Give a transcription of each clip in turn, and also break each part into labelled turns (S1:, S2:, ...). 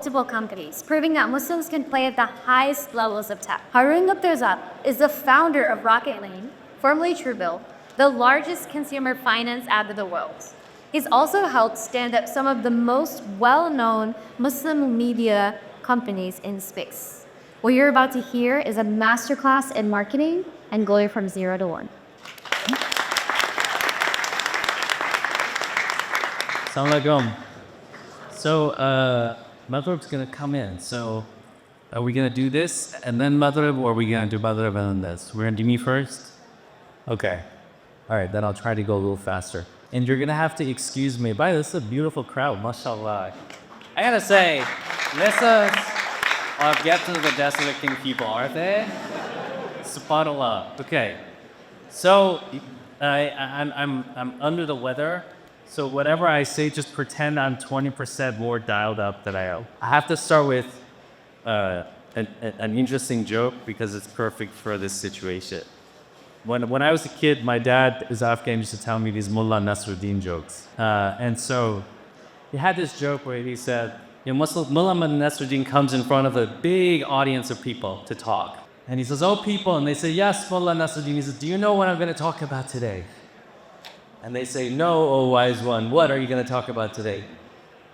S1: multiple companies, proving that Muslims can play at the highest levels of tech. Haroon Mokhtarzada is the founder of Rocket Lane, formerly TrueBill, the largest consumer finance app in the world. He's also helped stand up some of the most well-known Muslim media companies in space. What you're about to hear is a masterclass in marketing and going from 0 to 1.
S2: Assalamu alaikum. So, Maghrib's gonna come in. So, are we gonna do this and then Maghrib, or are we gonna do Maghrib and then this? We're gonna do me first? Okay. All right, then I'll try to go a little faster. And you're gonna have to excuse me. By this is a beautiful crowd, mashallah. I gotta say, this is get to the desolate people, aren't they? Subhanallah. Okay. So, I'm under the weather. So whatever I say, just pretend I'm 20% more dialed up than I am. I have to start with an interesting joke because it's perfect for this situation. When I was a kid, my dad is Afghan, used to tell me these Mullah Nasruddin jokes. And so he had this joke where he said, Mullah Nasruddin comes in front of a big audience of people to talk. And he says, "Oh, people," and they say, "Yes, Mullah Nasruddin." He says, "Do you know what I'm going to talk about today?" And they say, "No, O wise one, what are you going to talk about today?"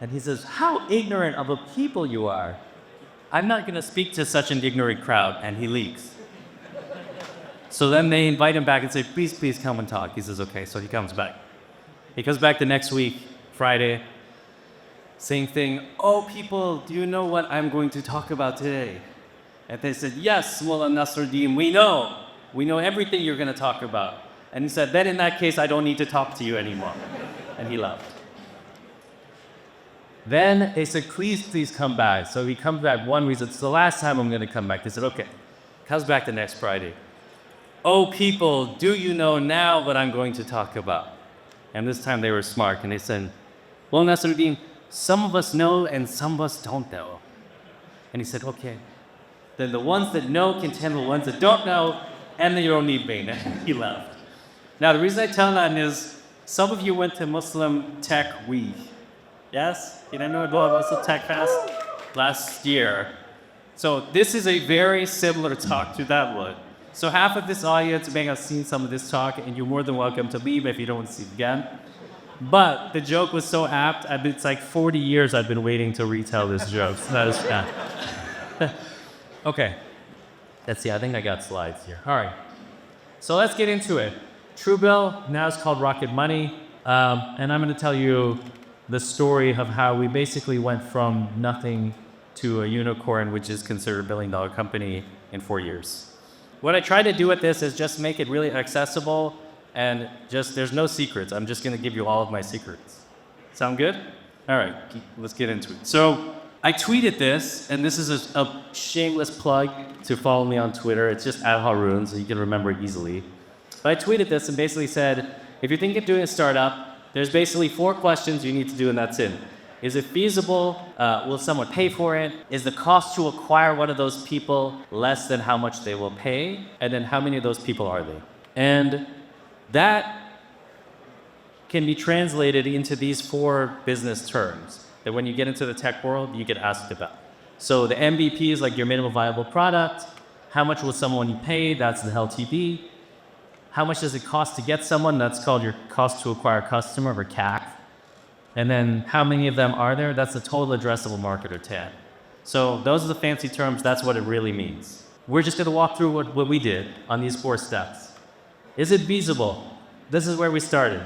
S2: And he says, "How ignorant of a people you are. I'm not going to speak to such an ignorant crowd." And he leaves. So then they invite him back and say, please come and talk. He says, okay, so he comes back. He comes back the next week, Friday, same thing. "Oh, people, do you know what I'm going to talk about today?" And they said, "Yes, Mullah Nasruddin, we know. We know everything you're going to talk about." And he said, "Then in that case, I don't need to talk to you anymore." And he left. Then they said, please come back. So he comes back one week. It's the last time I'm going to come back. They said, okay. Comes back the next Friday. "Oh, people, do you know now what I'm going to talk about?" And this time they were smart. And they said, "Well, Nasruddin, some of us know and some of us don't know." And he said, okay. Then the ones that know can tell the ones that don't know, and then you don't need me. And he left. Now, the reason I tell that is some of you went to Muslim Tech Week. Yes? You didn't know about Muslim Tech Fest? Last year. So this is a very similar talk to that one. So half of this audience may have seen some of this talk, and you're more than welcome to leave if you don't want to see it again. But the joke was so apt, it's like 40 years I've been waiting to retell this joke. So that is Okay. Let's see, I think I got slides here. All right. So let's get into it. TrueBill, now it's called Rocket Money, and I'm going to tell you the story of how we basically went from nothing to a unicorn, which is considered a billion-dollar company, in 4 years. What I try to do with this is just make it really accessible, and just there's no secrets. I'm just going to give you all of my secrets. Sound good? All right, let's get into it. So I tweeted this, and this is a shameless plug to follow me on Twitter. It's just @Haroon, so you can remember it easily. But I tweeted this and basically said, if you think of doing a startup, there's basically 4 questions you need to do, and that's it. Is it feasible? Will someone pay for it? Is the cost to acquire one of those people less than how much they will pay? And then how many of those people are they? And that can be translated into these 4 business terms that when you get into the tech world, you get asked about. So the MVP is like your minimum viable product. How much will someone pay? That's the LTV. How much does it cost to get someone? That's called your cost to acquire customer, or CAC. And then how many of them are there? That's the total addressable market, or TAM. So those are the fancy terms. That's what it really means. We're just going to walk through what we did on these 4 steps. Is it feasible? This is where we started.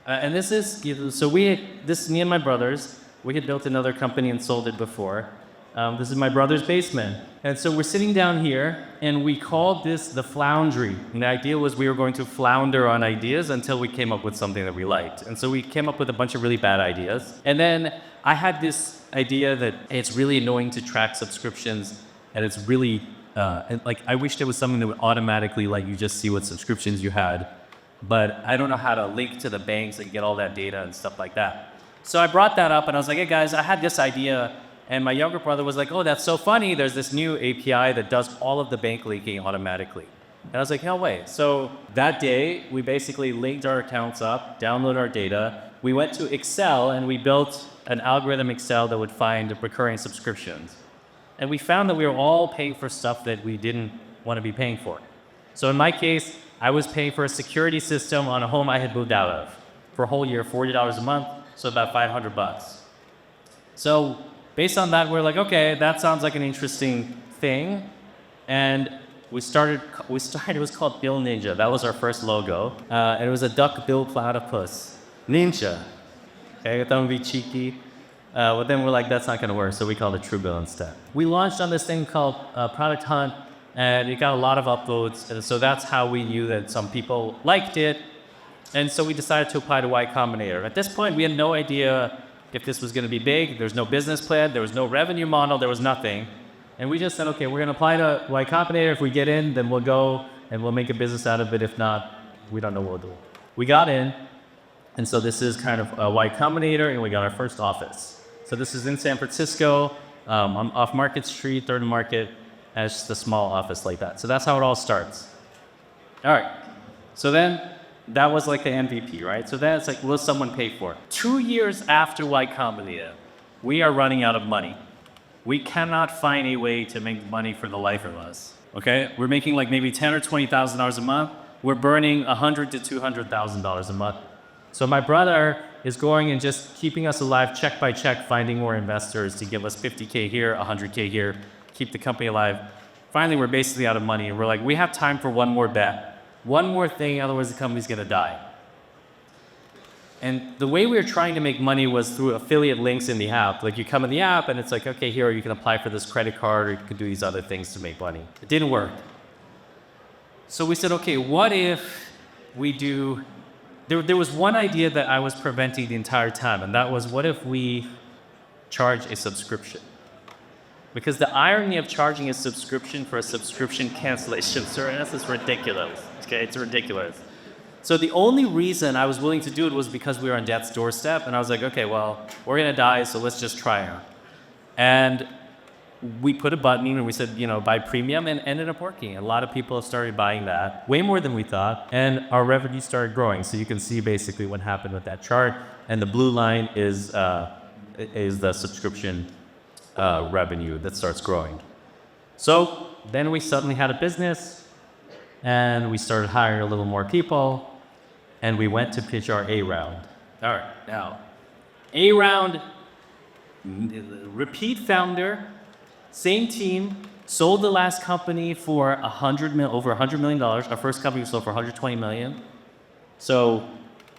S2: And this is, so me and my brothers, we had built another company and sold it before. This is my brother's basement. And so we're sitting down here, and we called this the Floundry. And the idea was we were going to flounder on ideas until we came up with something that we liked. And so we came up with a bunch of really bad ideas. And then I had this idea that it's really annoying to track subscriptions, and it's really, I wish there was something that would automatically let you just see what subscriptions you had. But I don't know how to link to the banks and get all that data and stuff like that. So I brought that up, and I was like, hey guys, I had this idea. And my younger brother was like, oh, that's so funny. There's this new API that does all of the bank linking automatically. And I was like, no way. So that day, we basically linked our accounts up, downloaded our data. We went to Excel, and we built an algorithm Excel that would find recurring subscriptions. And we found that we were all paying for stuff that we didn't want to be paying for. So in my case, I was paying for a security system on a home I had moved out of for a whole year, $40 a month, so about $500. So based on that, we're like, okay, that sounds like an interesting thing. And we started, it was called Bill Ninja. That was our first logo. And it was a duck-billed platypus. Ninja. Okay, I thought it would be cheeky. But then we're like, that's not gonna work, so we called it TrueBill instead. We launched on this thing called Product Hunt, and it got a lot of uploads. And so that's how we knew that some people liked it. And so we decided to apply to Y Combinator. At this point, we had no idea if this was gonna be big. There's no business plan, there was no revenue model, there was nothing. And we just said, okay, we're gonna apply to Y Combinator. If we get in, then we'll go and we'll make a business out of it. If not, we don't know what we'll do. We got in, and so this is kind of a Y Combinator, and we got our first office. So this is in San Francisco, off Market Street, 3rd and Market, and it's just a small office like that. So that's how it all starts. All right, so then that was like the MVP, right? So then it's like, will someone pay for it? 2 years after Y Combinator, we are running out of money. We cannot find a way to make money for the life of us, okay? We're making like maybe $10,000 or $20,000 a month. We're burning $100,000 to $200,000 a month. So my brother is going and just keeping us alive, check by check, finding more investors to give us $50K here, $100K here, keep the company alive. Finally, we're basically out of money, and we're like, we have time for one more bet, one more thing, otherwise the company's gonna die. And the way we were trying to make money was through affiliate links in the app. Like you come in the app and it's like, okay, here you can apply for this credit card, or you can do these other things to make money. It didn't work. So we said, okay, what if we do, there was one idea that I was preventing the entire time, and that was, what if we charge a subscription? Because the irony of charging a subscription for a subscription cancellation service is ridiculous. Okay, it's ridiculous. So the only reason I was willing to do it was because we were on death's doorstep, and I was like, okay, well, we're gonna die, so let's just try it. And we put a button and we said, buy premium, and ended up working. A lot of people have started buying that, way more than we thought, and our revenue started growing. So you can see basically what happened with that chart, and the blue line is the subscription revenue that starts growing. So then we suddenly had a business, and we started hiring a little more people, and we went to pitch our A round. All right, now, A round, repeat founder, same team, sold the last company for over $100 million. Our first company was sold for $120 million. So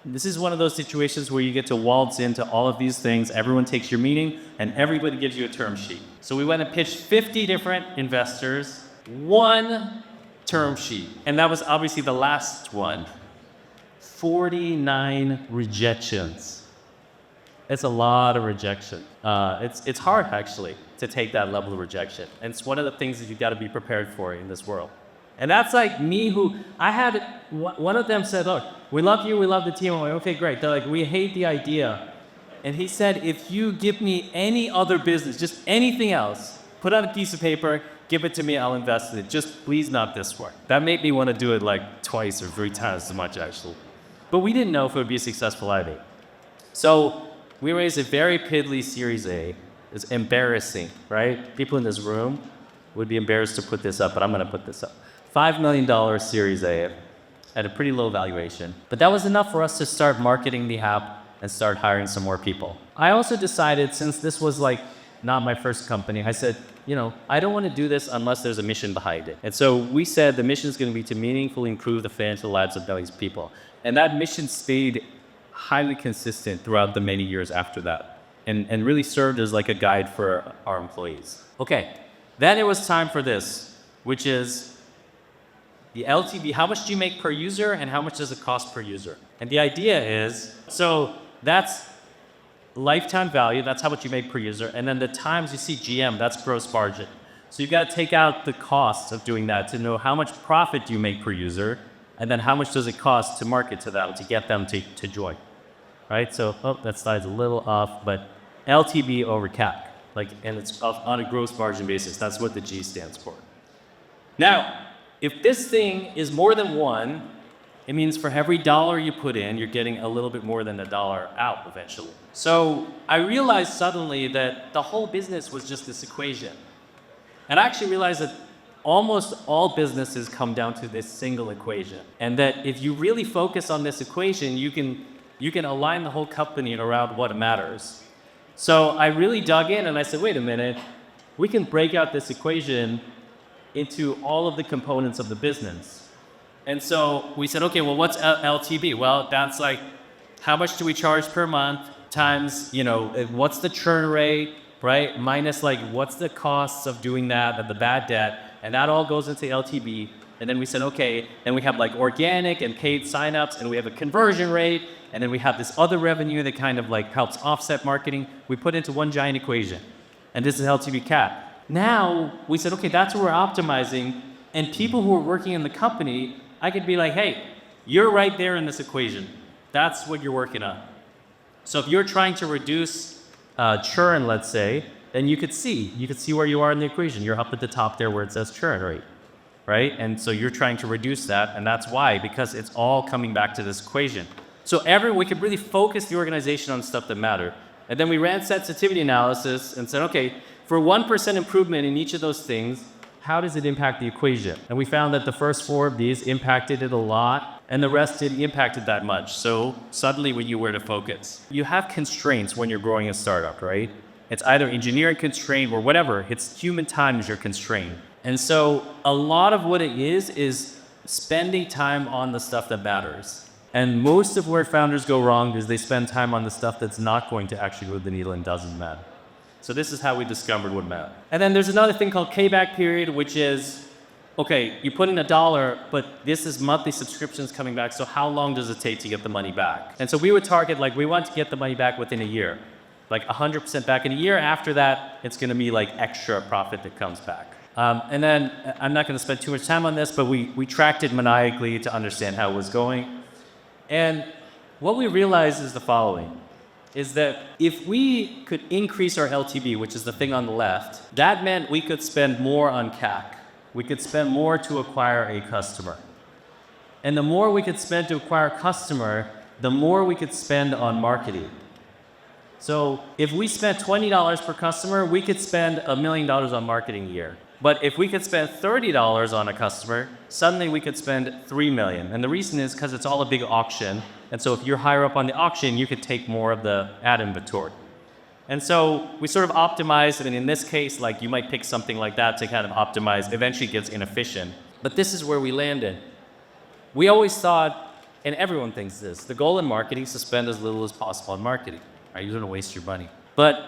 S2: this is one of those situations where you get to waltz into all of these things, everyone takes your meeting, and everybody gives you a term sheet. So we went and pitched 50 different investors, one term sheet, and that was obviously the last one. 49 rejections. It's a lot of rejection. It's hard, actually, to take that level of rejection. And it's one of the things that you've got to be prepared for in this world. And that's like me one of them said, look, we love you, we love the team. I'm like, okay, great. They're like, we hate the idea. And he said, if you give me any other business, just anything else, put on a piece of paper, give it to me, I'll invest in it. Just please not this one. That made me want to do it like twice or 3 times as much, actually. But we didn't know if it would be successful either. So we raised a very piddly Series A. It's embarrassing, right? People in this room would be embarrassed to put this up, but I'm going to put this up. $5 million Series A at a pretty low valuation. But that was enough for us to start marketing the app and start hiring some more people. I also decided, since this was like not my first company, I said, I don't want to do this unless there's a mission behind it. And so we said the mission is going to be to meaningfully improve the financial lives of millions of people. And that mission stayed highly consistent throughout the many years after that, and really served as like a guide for our employees. Okay, then it was time for this, which is the LTV. How much do you make per user, and how much does it cost per user? And the idea is, so that's lifetime value, that's how much you make per user, and then the times you see GM, that's gross margin. So you've got to take out the cost of doing that to know how much profit do you make per user, and then how much does it cost to market to them, to get them to join, right? So, that slide's a little off, but LTV over CAC, and it's on a gross margin basis. That's what the G stands for. Now, if this thing is more than 1, It means for every dollar you put in, you're getting a little bit more than a dollar out eventually. So I realized suddenly that the whole business was just this equation. And I actually realized that almost all businesses come down to this single equation. And that if you really focus on this equation, you can align the whole company around what matters. So I really dug in and I said, wait a minute, we can break out this equation into all of the components of the business. And so we said, okay, well, what's LTV? Well, that's like, how much do we charge per month times, what's the churn rate, right? Minus like, what's the costs of doing that and the bad debt? And that all goes into LTV. And then we said, okay, and we have like organic and paid signups, and we have a conversion rate, and then we have this other revenue that kind of like helps offset marketing. We put into one giant equation. And this is LTV CAC. Now we said, okay, that's what we're optimizing. And people who are working in the company, I could be like, hey, you're right there in this equation. That's what you're working on. So if you're trying to reduce churn, let's say, then you could see where you are in the equation. You're up at the top there where it says churn rate, right? And so you're trying to reduce that, and that's why, because it's all coming back to this equation. So we could really focus the organization on stuff that matter. And then we ran sensitivity analysis and said, okay, for 1% improvement in each of those things, how does it impact the equation? And we found that the first 4 of these impacted it a lot, and the rest didn't impact it that much. So suddenly we knew where to focus. You have constraints when you're growing a startup, right? It's either engineering constraint or whatever. It's human time is your constraint. And so a lot of what it is spending time on the stuff that matters. And most of where founders go wrong is they spend time on the stuff that's not going to actually move the needle and doesn't matter. So this is how we discovered what mattered. And then there's another thing called payback period, which is, okay, you put in $1, but this is monthly subscriptions coming back, so how long does it take to get the money back? And so we would target, like, we want to get the money back within a year, like 100% back in a year. After that, it's gonna be like extra profit that comes back. And then, I'm not gonna spend too much time on this, but we tracked it maniacally to understand how it was going. And what we realized is the following. Is that if we could increase our LTV, which is the thing on the left, that meant we could spend more on CAC. We could spend more to acquire a customer. And the more we could spend to acquire a customer, the more we could spend on marketing. So if we spent $20 per customer, we could spend $1 million on marketing a year. But if we could spend $30 on a customer, suddenly we could spend $3 million. And the reason is because it's all a big auction. And so if you're higher up on the auction, you could take more of the ad inventory. And so we sort of optimized, and in this case, like you might pick something like that to kind of optimize. Eventually it gets inefficient. But this is where we landed. We always thought, and everyone thinks this, the goal in marketing is to spend as little as possible on marketing. Right? You don't waste your money. But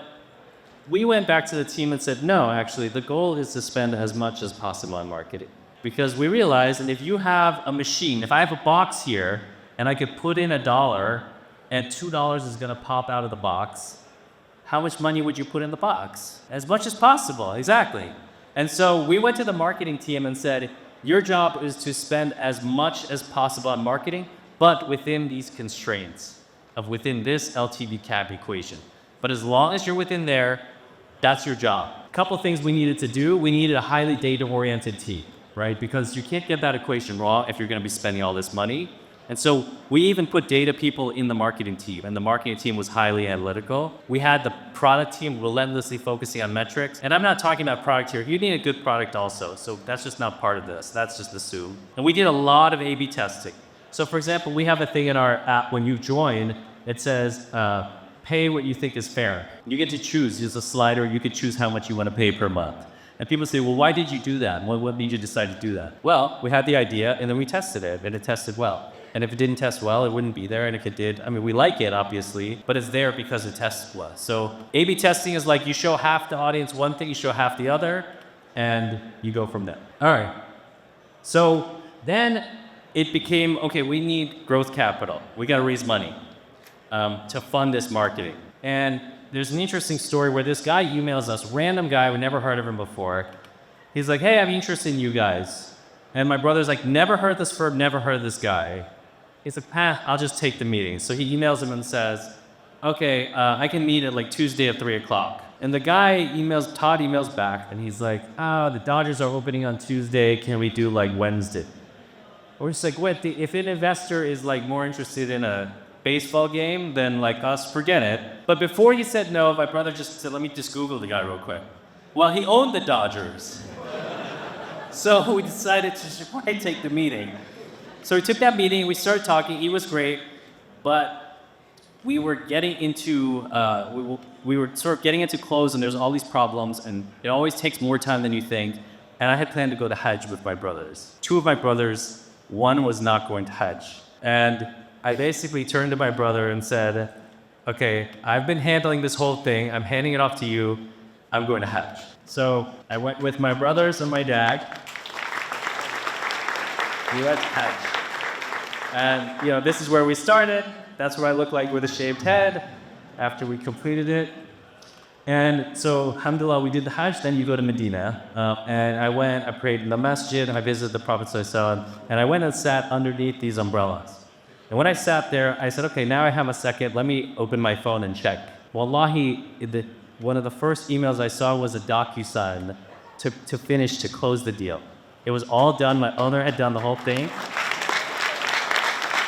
S2: we went back to the team and said, no, actually, the goal is to spend as much as possible on marketing. Because we realized that if you have a machine, if I have a box here, and I could put in $1, and $2 is gonna pop out of the box, how much money would you put in the box? As much as possible, exactly. And so we went to the marketing team and said, your job is to spend as much as possible on marketing, but within these constraints of within this LTV CAC equation. But as long as you're within there, that's your job. A couple things we needed to do. We needed a highly data-oriented team, right? Because you can't get that equation wrong if you're gonna be spending all this money. And so we even put data people in the marketing team, and the marketing team was highly analytical. We had the product team relentlessly focusing on metrics. And I'm not talking about product here. You need a good product also, so that's just not part of this. That's just assumed. And we did a lot of A/B testing. So for example, we have a thing in our app when you join, it says, pay what you think is fair. You get to choose, there's a slider, you could choose how much you want to pay per month. And people say, well, why did you do that? What made you decide to do that? Well, we had the idea and then we tested it, and it tested well. And if it didn't test well, it wouldn't be there. And if it did, I mean, we like it, obviously, but it's there because it tests well. So A/B testing is like you show half the audience one thing, you show half the other, and you go from there. All right. So then it became, okay, we need growth capital. We got to raise money to fund this marketing. And there's an interesting story where this guy emails us, random guy, we never heard of him before. He's like, hey, I'm interested in you guys. And my brother's like, never heard this firm, never heard of this guy. He's like, I'll just take the meeting. So he emails him and says, okay, I can meet at like Tuesday at 3 o'clock. And the guy Todd emails back and he's like, the Dodgers are opening on Tuesday. Can we do like Wednesday? We're just like, wait, if an investor is like more interested in a baseball game than like us, forget it. But before he said no, my brother just said, let me just Google the guy real quick. Well, he owned the Dodgers. So we decided to probably take the meeting. So we took that meeting, we started talking, he was great, but we were getting into, we were sort of getting into close, and there's all these problems, and it always takes more time than you think. And I had planned to go to Hajj with my brothers. Two of my brothers, one was not going to Hajj. And I basically turned to my brother and said, okay, I've been handling this whole thing, I'm handing it off to you, I'm going to Hajj. So I went with my brothers and my dad. We went to Hajj. And this is where we started. That's what I look like with a shaved head after we completed it. And so, alhamdulillah, we did the Hajj, then you go to Medina. And I prayed in the masjid, and I visited the Prophet ﷺ, and I went and sat underneath these umbrellas. And when I sat there, I said, okay, now I have a second, let me open my phone and check. Wallahi, one of the first emails I saw was a DocuSign to close the deal. It was all done, my owner had done the whole thing.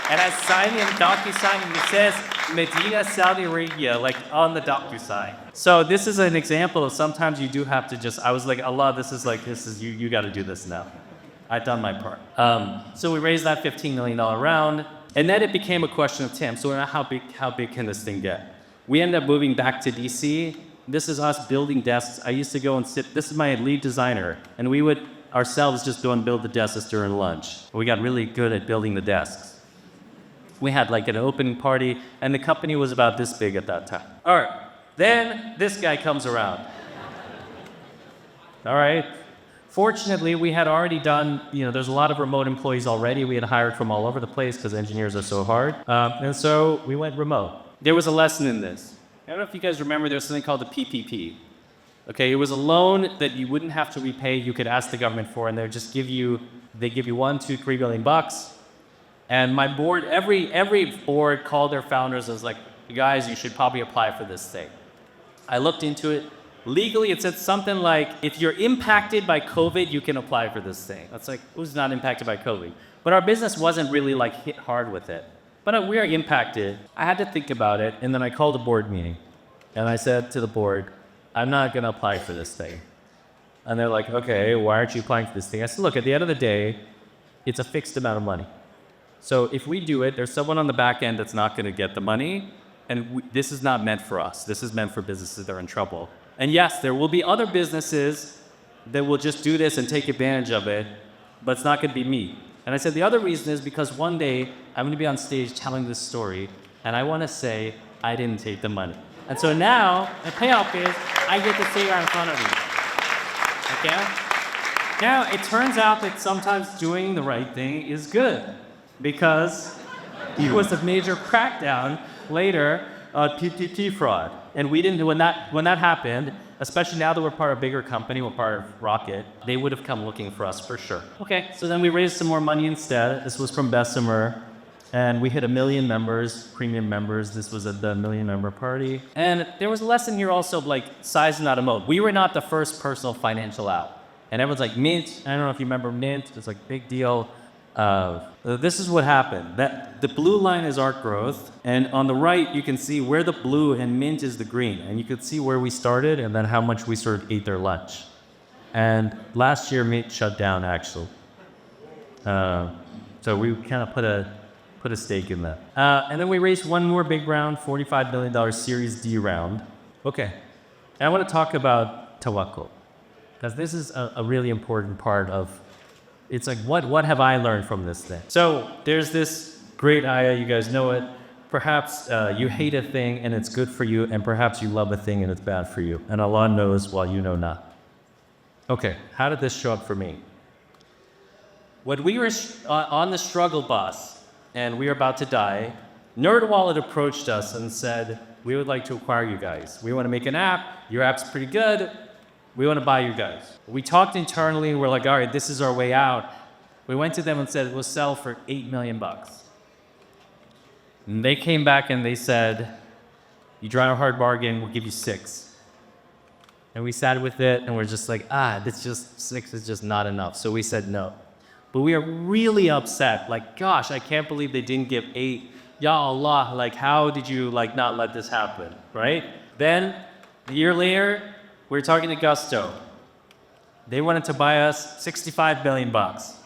S2: And I signed in DocuSign, and it says Medina, Saudi Arabia, like on the DocuSign. So this is an example of sometimes you do have to I was like, Allah, this is you got to do this now. I've done my part. So we raised that $15 million round, and then it became a question of Tim. So how big can this thing get? We ended up moving back to DC. This is us building desks. I used to go and sit, this is my lead designer, and we would ourselves just go and build the desks during lunch. We got really good at building the desks. We had like an opening party, and the company was about this big at that time. All right, then this guy comes around. All right. Fortunately, we had already done, there's a lot of remote employees already. We had hired from all over the place because engineers are so hard. And so we went remote. There was a lesson in this. I don't know if you guys remember, there was something called the PPP. Okay, it was a loan that you wouldn't have to repay. You could ask the government for, and they give you $1, $2, $3 billion. And my board, every board called their founders and was like, guys, you should probably apply for this thing. I looked into it. Legally, it said something like, if you're impacted by COVID, you can apply for this thing. That's like, who's not impacted by COVID? But our business wasn't really like hit hard with it. But we are impacted. I had to think about it, and then I called a board meeting. And I said to the board, I'm not going to apply for this thing. And they're like, okay, why aren't you applying for this thing? I said, look, at the end of the day, it's a fixed amount of money. So if we do it, there's someone on the back end that's not going to get the money, and this is not meant for us. This is meant for businesses that are in trouble. And yes, there will be other businesses that will just do this and take advantage of it, but it's not going to be me. And I said the other reason is because one day I'm going to be on stage telling this story, and I want to say I didn't take the money. And so now the payoff is I get to say it in front of you. Okay? Now it turns out that sometimes doing the right thing is good, because it was a major crackdown later on PPP fraud. And we didn't, when that happened, especially now that we're part of a bigger company, we're part of Rocket, they would have come looking for us for sure. Okay, so then we raised some more money instead. This was from Bessemer, and we hit 1 million members, premium members. This was at the 1 million member party. And there was a lesson here also of like size not a moat. We were not the first personal financial app. And everyone's like, Mint, I don't know if you remember Mint, it's like big deal. This is what happened. The blue line is our growth, and on the right you can see where the blue and Mint is the green, and you could see where we started and then how much we sort of ate their lunch. And last year Mint shut down actually, so we kind of put a stake in that. And then we raised one more big round, $45 million Series D round. Okay, and I want to talk about tawakkul, because this is a really important part of. It's like, what have I learned from this thing? So there's this great ayah, you guys know it. Perhaps you hate a thing and it's good for you, and perhaps you love a thing and it's bad for you. And Allah knows while you know not. Okay, how did this show up for me? When we were on the struggle bus and we were about to die, NerdWallet approached us and said, we would like to acquire you guys. We want to make an app. Your app's pretty good. We want to buy you guys. We talked internally, and we're like, all right, this is our way out. We went to them and said, we'll sell for $8 million. And they came back and they said, you drive a hard bargain, we'll give you 6. And we sat with it, and we're just like, this just 6 is just not enough. So we said no. But we are really upset. Like, gosh, I can't believe they didn't give 8. Ya Allah, like, how did you like not let this happen, right? Then, a year later, we were talking to Gusto. They wanted to buy us 65 billion bucks.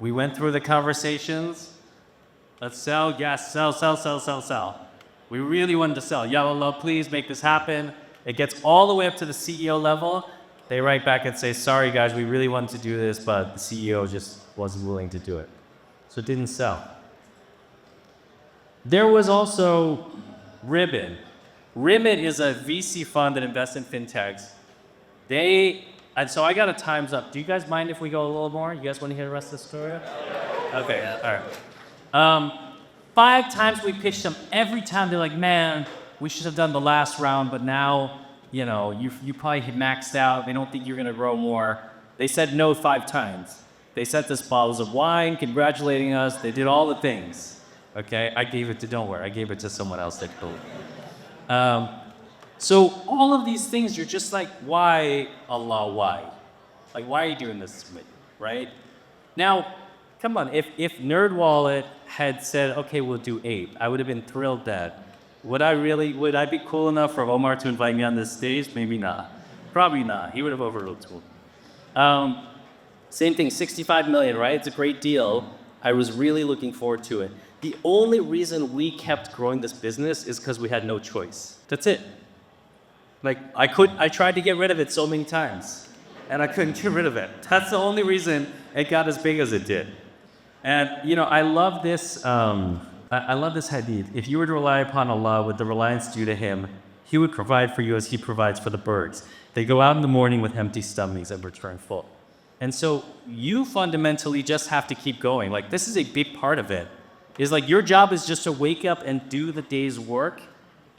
S2: We went through the conversations. Let's sell, yes, sell. We really wanted to sell. Ya Allah, please make this happen. It gets all the way up to the CEO level. They write back and say, sorry guys, we really wanted to do this, but the CEO just wasn't willing to do it. So it didn't sell. There was also Ribbon. Ribbon is a VC fund that invests in fintechs. And so I got a time's up. Do you guys mind if we go a little more? You guys want to hear the rest of the story? Okay, all right. 5 times we pitched them. Every time they're like, man, we should have done the last round, but now, you know, you probably maxed out. They don't think you're going to grow more. They said no 5 times. They sent us bottles of wine, congratulating us. They did all the things. Okay, I gave it to someone else that could. So all of these things, you're just like, why, Allah, why? Like, why are you doing this to me, right? Now, come on, if NerdWallet had said, okay, we'll do 8, I would have been thrilled that. Would I be cool enough for Omar to invite me on this stage? Maybe not. Probably not. He would have overruled me. Same thing, 65 million, right? It's a great deal. I was really looking forward to it. The only reason we kept growing this business is because we had no choice. That's it. Like, I tried to get rid of it so many times, and I couldn't get rid of it. That's the only reason it got as big as it did. And, you know, I love this hadith. If you were to rely upon Allah with the reliance due to Him, He would provide for you as He provides for the birds. They go out in the morning with empty stomachs and return full. And so you fundamentally just have to keep going. Like, this is a big part of it. Is like your job is just to wake up and do the day's work.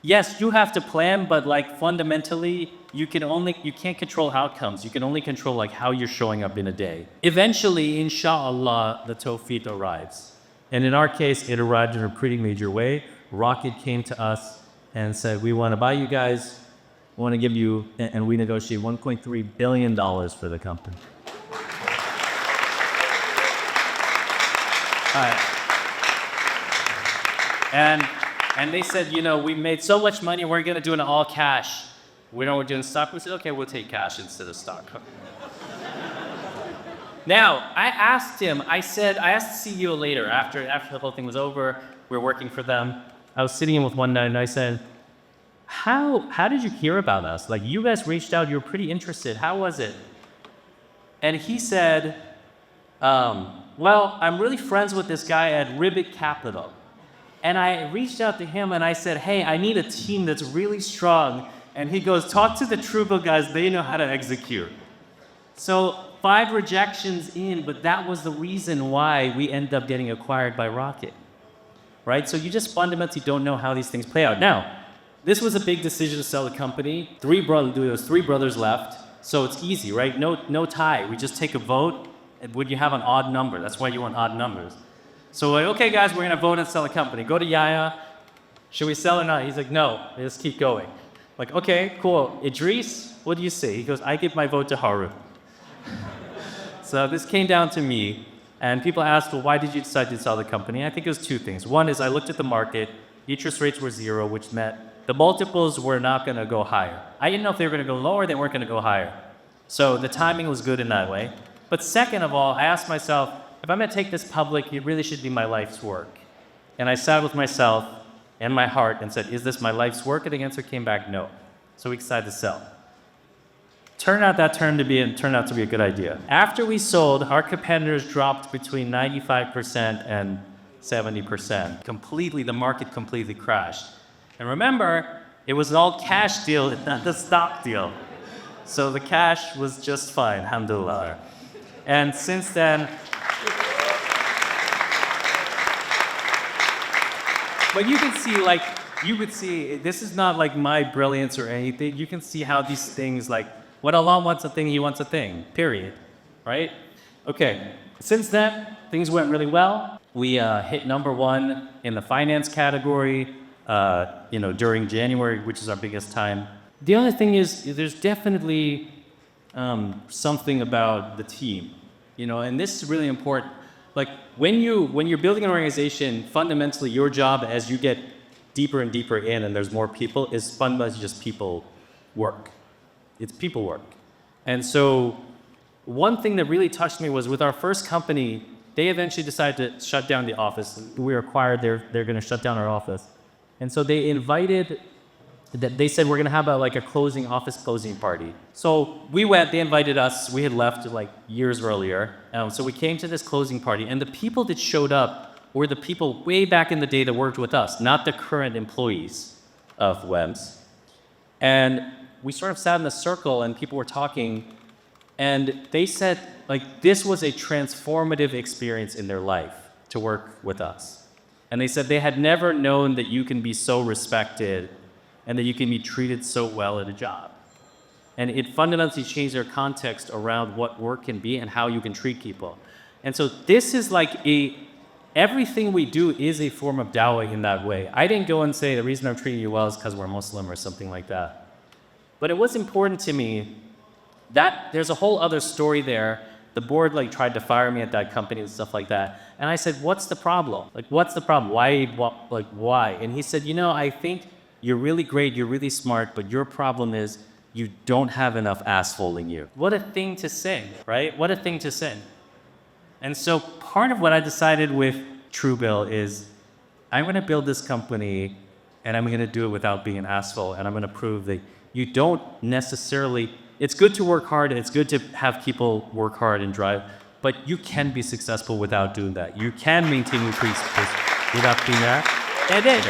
S2: Yes, you have to plan, but like fundamentally, you can't control outcomes. You can only control like how you're showing up in a day. Eventually, inshallah, the tawfiq arrives. And in our case, it arrived in a pretty major way. Rocket came to us and said, we want to buy you guys, we want to give you, and we negotiate $1.3 billion for the company. All right. And they said, you know, we made so much money, we're going to do it in all cash. We're doing stock. We said, okay, we'll take cash instead of stock. Now, I asked the CEO later, after the whole thing was over, we were working for them. I was sitting in with one night and I said, how did you hear about us? Like, you guys reached out, you were pretty interested. How was it? And he said, well, I'm really friends with this guy at Ribbit Capital. And I reached out to him and I said, hey, I need a team that's really strong. And he goes, talk to the TrueBill guys, they know how to execute. So 5 rejections in, but that was the reason why we ended up getting acquired by Rocket, right? So you just fundamentally don't know how these things play out. Now, this was a big decision to sell the company. There was 3 brothers left, so it's easy, right? No tie. We just take a vote. Would you have an odd number? That's why you want odd numbers. So like, okay, guys, we're gonna vote and sell the company. Go to Yahya. Should we sell or not? He's like, no, let's keep going. Like, okay, cool. Idris, what do you say? He goes, I give my vote to Haroon. So this came down to me, and people asked, well, why did you decide to sell the company? I think it was 2 things. One is I looked at the market. Interest rates were 0, which meant the multiples were not gonna go higher. I didn't know if they were gonna go lower, they weren't gonna go higher. So the timing was good in that way. But second of all, I asked myself, if I'm gonna take this public, it really should be my life's work. And I sat with myself and my heart and said, is this my life's work? And the answer came back, no. So we decided to sell. Turned out to be a good idea. After we sold, our competitors dropped between 95% and 70%. Completely, the market completely crashed. And remember, it was an all cash deal, not the stock deal. So the cash was just fine, alhamdulillah. And since then, but you could see, this is not like my brilliance or anything. You can see how these things, like, when Allah wants a thing, He wants a thing, period, right? Okay, since then, things went really well. We hit number 1 in the finance category, during January, which is our biggest time. The other thing is, there's definitely something about the team, and this is really important. Like when you're building an organization, fundamentally your job as you get deeper and deeper in and there's more people is fundamentally just people work. It's people work. And so one thing that really touched me was with our first company, they eventually decided to shut down the office. We were acquired, they're going to shut down our office. And so they said we're going to have a office closing party. So we went, they invited us, we had left like years earlier. So we came to this closing party and the people that showed up were the people way back in the day that worked with us, not the current employees of WEMS. And we sort of sat in a circle and people were talking and they said like this was a transformative experience in their life to work with us. And they said they had never known that you can be so respected and that you can be treated so well at a job. And it fundamentally changed their context around what work can be and how you can treat people. And so this is like everything we do is a form of dawah in that way. I didn't go and say the reason I'm treating you well is because we're Muslim or something like that. But it was important to me that there's a whole other story there. The board tried to fire me at that company and stuff like that. And I said, what's the problem? What's the problem? Why? And he said, I think you're really great, you're really smart, but your problem is you don't have enough asshole in you. What a thing to say, right? What a thing to say. And so part of what I decided with TrueBill is I'm going to build this company and I'm going to do it without being an asshole. And I'm going to prove that you don't necessarily, it's good to work hard and it's good to have people work hard and drive, but you can be successful without doing that. You can maintain your principles without being that. And then,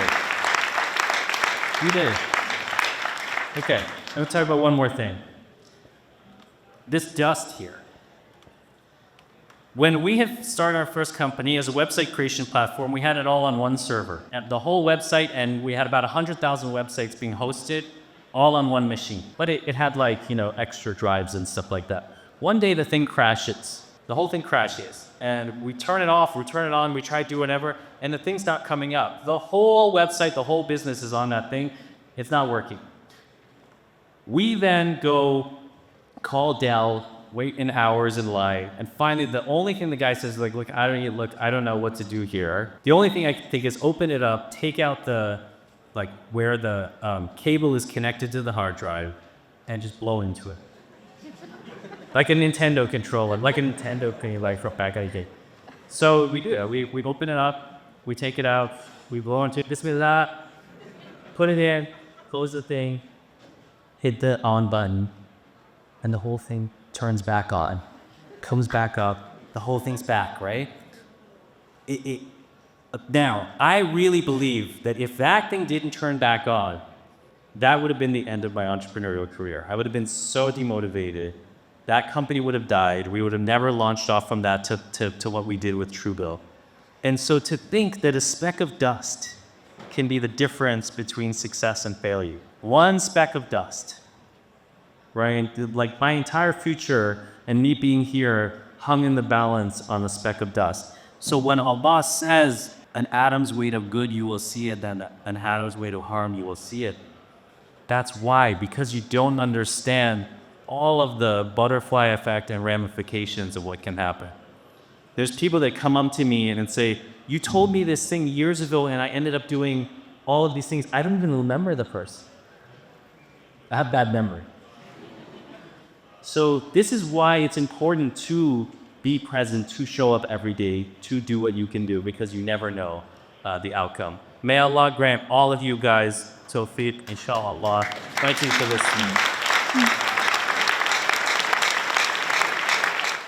S2: you did it. Okay, I'm going to talk about one more thing. This dust here. When we had started our first company as a website creation platform, we had it all on one server. And the whole website, and we had about 100,000 websites being hosted, all on one machine. But it had extra drives and stuff like that. One day the thing crashes. The whole thing crashes. And we turn it off, we turn it on, we try to do whatever, and the thing's not coming up. The whole website, the whole business is on that thing. It's not working. We then go call Dell, wait in hours in line, and finally the only thing the guy says is look, I don't know what to do here. The only thing I can think is open it up, take out the where the cable is connected to the hard drive, and just blow into it. Like a Nintendo controller, like a Nintendo from back in the day. So we do that. We open it up, we take it out, we blow into it, Bismillah, put it in, close the thing, hit the on button, and the whole thing turns back on, comes back up, the whole thing's back, right? Now, I really believe that if that thing didn't turn back on, that would have been the end of my entrepreneurial career. I would have been so demotivated. That company would have died. We would have never launched off from that to what we did with TrueBill. And so to think that a speck of dust can be the difference between success and failure. One speck of dust, right? Like my entire future and me being here hung in the balance on a speck of dust. So when Allah says, an atom's weight of good, you will see it, then an atom's weight of harm, you will see it. That's why, because you don't understand all of the butterfly effect and ramifications of what can happen. There's people that come up to me and say, you told me this thing years ago and I ended up doing all of these things. I don't even remember the person. I have bad memory. So this is why it's important to be present, to show up every day, to do what you can do, because you never know the outcome. May Allah grant all of you guys tawfiq, inshallah. Thank you for listening.